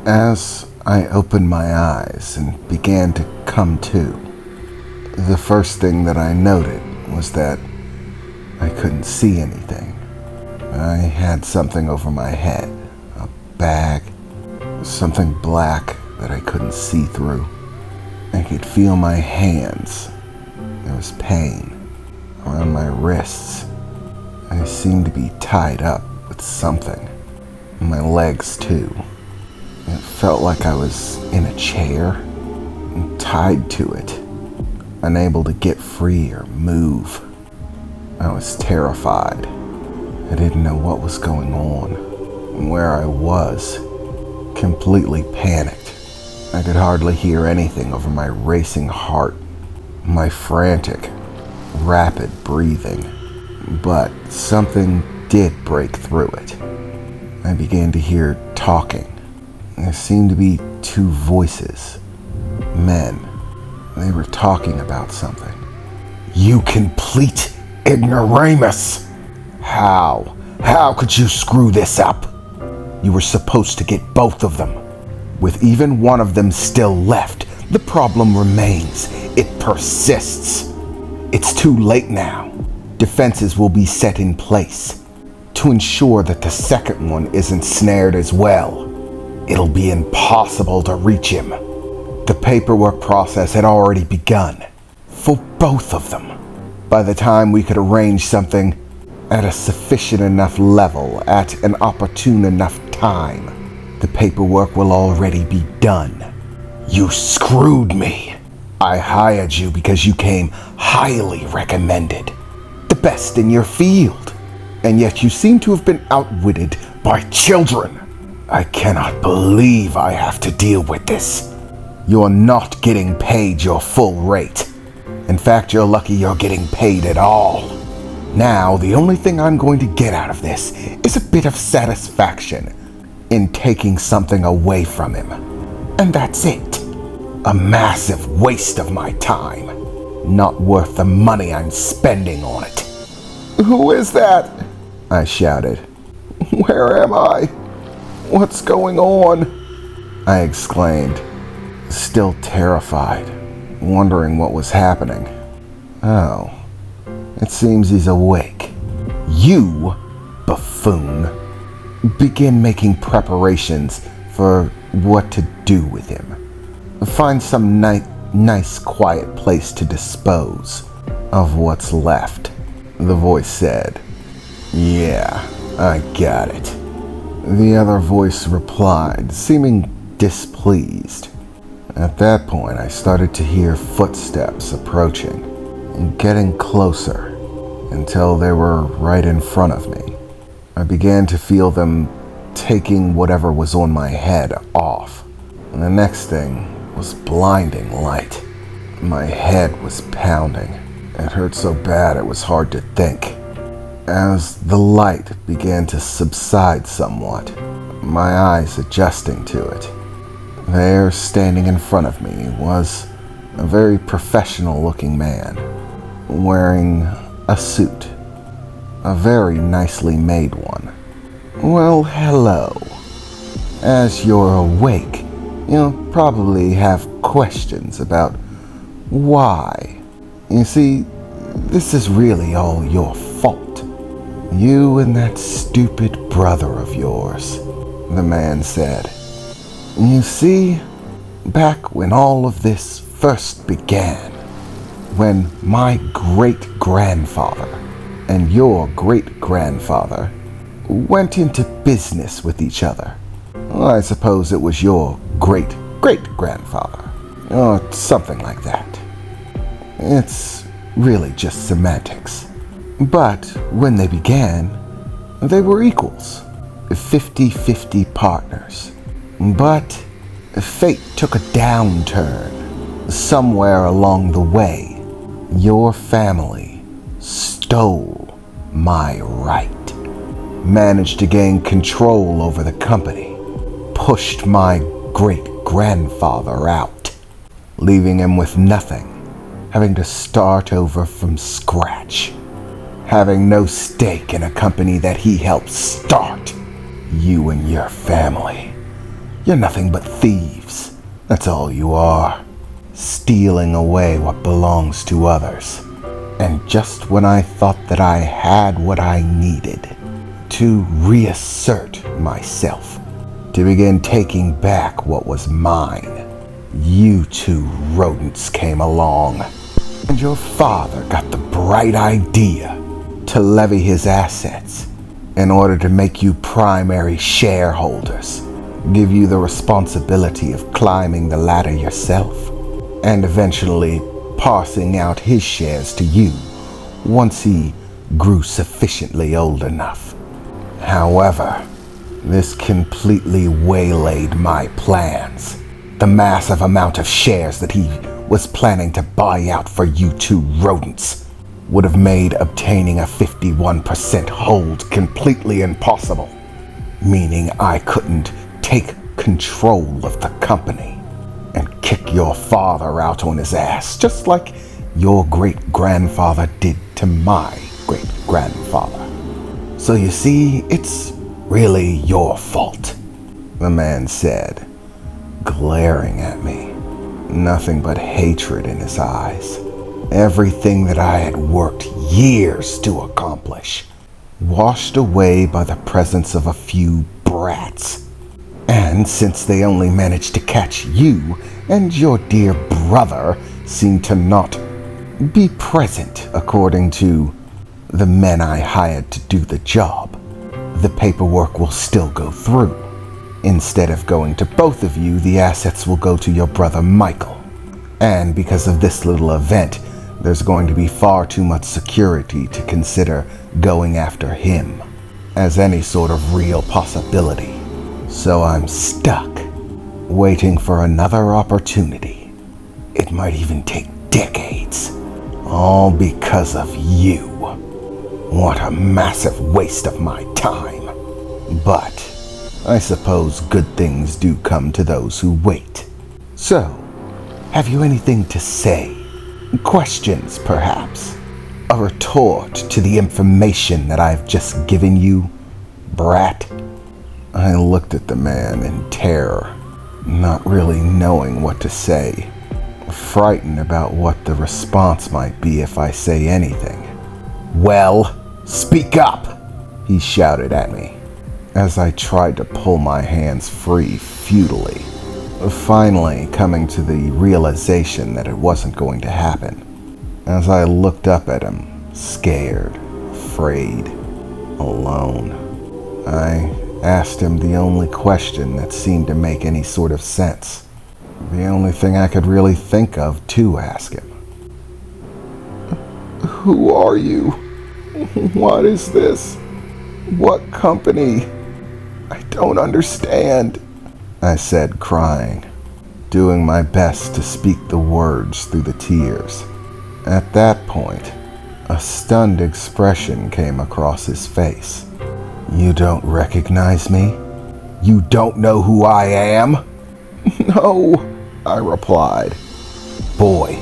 As I opened my eyes and began to come to, the first thing that I noted was that I couldn't see anything. I had something over my head, a bag, something black that I couldn't see through. I could feel my hands. There was pain around my wrists. I seemed to be tied up with something. My legs too. It felt like I was in a chair and tied to it, unable to get free or move. I was terrified. I didn't know what was going on and where I was. Completely panicked. I could hardly hear anything over my racing heart, my frantic, rapid breathing. But something did break through it. I began to hear talking. There seemed to be two voices. Men. They were talking about something. "You complete ignoramus! How could you screw this up? You were supposed to get both of them. With even one of them still left, the problem remains. It persists. It's too late now. Defenses will be set in place to ensure that the second one isn't snared as well. It'll be impossible to reach him. The paperwork process had already begun for both of them. By the time we could arrange something at a sufficient enough level at an opportune enough time, the paperwork will already be done. You screwed me. I hired you because you came highly recommended, the best in your field, and yet you seem to have been outwitted by children. I cannot believe I have to deal with this. You're not getting paid your full rate. In fact, you're lucky you're getting paid at all. Now, the only thing I'm going to get out of this is a bit of satisfaction in taking something away from him. And that's it. A massive waste of my time. Not worth the money I'm spending on it." "Who is that?" I shouted. "Where am I? What's going on?" I exclaimed, still terrified, wondering what was happening. Oh, it seems he's awake. "You, buffoon, begin making preparations for what to do with him. Find some nice quiet place to dispose of what's left," the voice said. "Yeah, I got it," the other voice replied, seeming displeased. At that point, I started to hear footsteps approaching and getting closer until they were right in front of me. I began to feel them taking whatever was on my head off. And the next thing was blinding light. My head was pounding. It hurt so bad it was hard to think. As the light began to subside somewhat, my eyes adjusting to it, there, standing in front of me, was a very professional-looking man, wearing a suit, a very nicely made one. "Well, hello. As you're awake, you'll probably have questions about why. You see, this is really all your fault. You and that stupid brother of yours," the man said. "You see, back when all of this first began, when my great-grandfather and your great-grandfather went into business with each other, I suppose it was your great-great-grandfather, or something like that. It's really just semantics. But when they began, they were equals, 50-50 partners. But fate took a downturn. Somewhere along the way, your family stole my right, managed to gain control over the company, pushed my great-grandfather out, leaving him with nothing, having to start over from scratch, having no stake in a company that he helped start. You and your family You're nothing but thieves. That's all you are. Stealing away what belongs to others. And just when I thought that I had what I needed to reassert myself, to begin taking back what was mine, you two rodents came along. And your father got the bright idea to levy his assets in order to make you primary shareholders, give you the responsibility of climbing the ladder yourself, and eventually passing out his shares to you once he grew sufficiently old enough. However, this completely waylaid my plans. The massive amount of shares that he was planning to buy out for you two rodents would have made obtaining a 51% hold completely impossible, meaning I couldn't take control of the company and kick your father out on his ass, just like your great-grandfather did to my great-grandfather. So you see, it's really your fault, the man said, glaring at me, nothing but hatred in his eyes. Everything that I had worked years to accomplish, washed away by the presence of a few brats. And since they only managed to catch you and your dear brother seemed to not be present according to the men I hired to do the job, the paperwork will still go through. Instead of going to both of you, the assets will go to your brother Michael. And because of this little event, there's going to be far too much security to consider going after him as any sort of real possibility. So I'm stuck, waiting for another opportunity. It might even take decades, all because of you. What a massive waste of my time. But I suppose good things do come to those who wait. So, have you anything to say? Questions, perhaps? A retort to the information that I've just given you, brat? I looked at the man in terror, not really knowing what to say, frightened about what the response might be if I say anything. Well, speak up, he shouted at me, as I tried to pull my hands free futilely, finally coming to the realization that it wasn't going to happen. As I looked up at him, scared, afraid, alone, I asked him the only question that seemed to make any sort of sense. The only thing I could really think of to ask him. Who are you? What is this? What company? I don't understand, I said, crying, doing my best to speak the words through the tears. At that point, a stunned expression came across his face. You don't recognize me? You don't know who I am? No, I replied. Boy,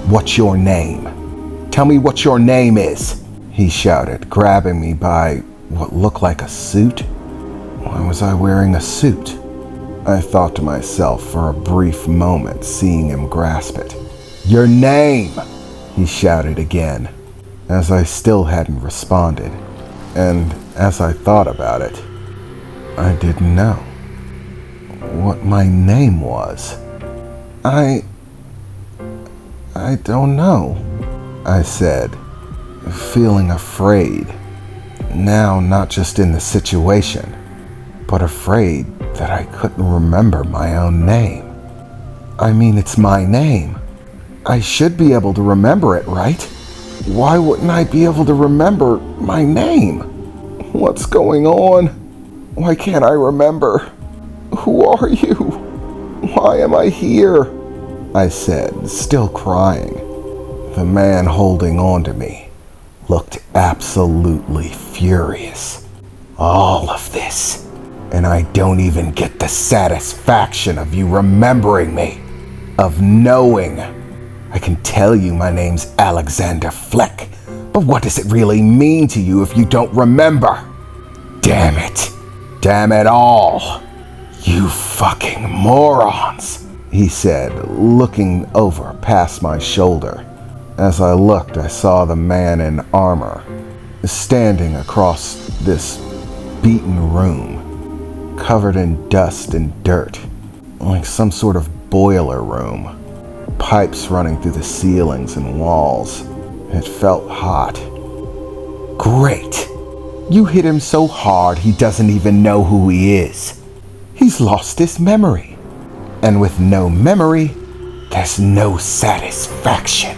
what's your name? Tell me what your name is, he shouted, grabbing me by what looked like a suit. Why was I wearing a suit? I thought to myself for a brief moment, seeing him grasp it. Your name, he shouted again, as I still hadn't responded. And as I thought about it, I didn't know what my name was. I don't know, I said, feeling afraid. Now, not just in the situation, but afraid that I couldn't remember my own name. I mean, it's my name. I should be able to remember it, right? Why wouldn't I be able to remember my name? What's going on? Why can't I remember? Who are you? Why am I here? I said, still crying. The man holding on to me looked absolutely furious. All of this, and I don't even get the satisfaction of you remembering me, of knowing. I can tell you my name's Alexander Fleck, but what does it really mean to you if you don't remember? Damn it. Damn it all. You Fucking morons, he said, looking over past my shoulder. As I looked, I saw the man in armor standing across this beaten room, covered in dust and dirt, like some sort of boiler room. Pipes running through the ceilings and walls. It felt hot. Great! You hit him so hard he doesn't even know who he is. He's lost his memory. And with no memory, there's no satisfaction.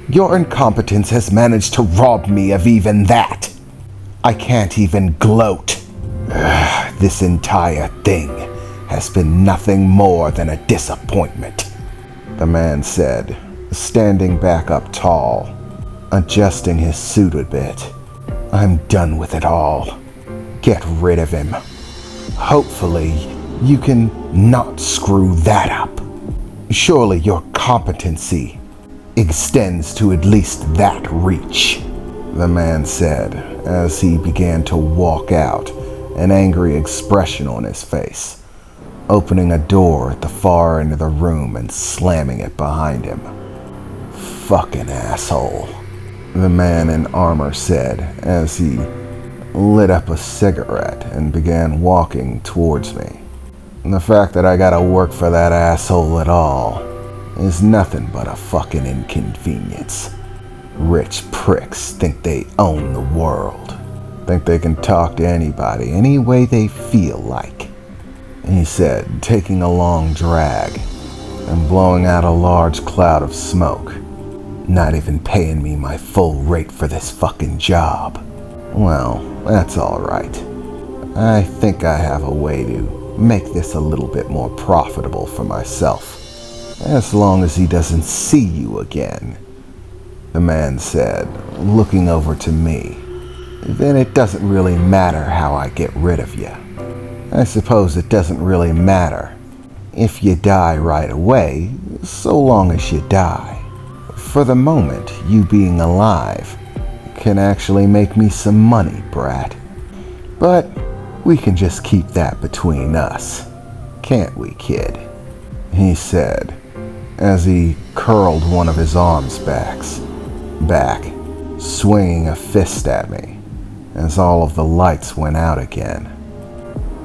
Your incompetence has managed to rob me of even that. I can't even gloat. This entire thing has been nothing more than a disappointment, the man said, standing back up tall, adjusting his suit a bit. I'm done with it all. Get rid of him. Hopefully, you can not screw that up. Surely your competency extends to at least that reach, the man said as he began to walk out, an angry expression on his face, opening a door at the far end of the room and slamming it behind him. Fucking asshole, the man in armor said as he lit up a cigarette and began walking towards me. The fact that I gotta work for that asshole at all is nothing but a fucking inconvenience. Rich pricks think they own the world. Think they can talk to anybody any way they feel like, he said, taking a long drag and blowing out a large cloud of smoke. Not even paying me my full rate for this fucking job. Well, that's alright. I think I have a way to make this a little bit more profitable for myself. As long as he doesn't see you again, the man said, looking over to me. Then it doesn't really matter how I get rid of you. I suppose it doesn't really matter if you die right away, so long as you die. For the moment, you being alive can actually make me some money, brat. But we can just keep that between us, can't we, kid? He said, as he curled one of his arms back, swinging a fist at me as all of the lights went out again,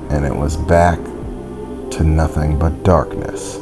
and it was back to nothing but darkness.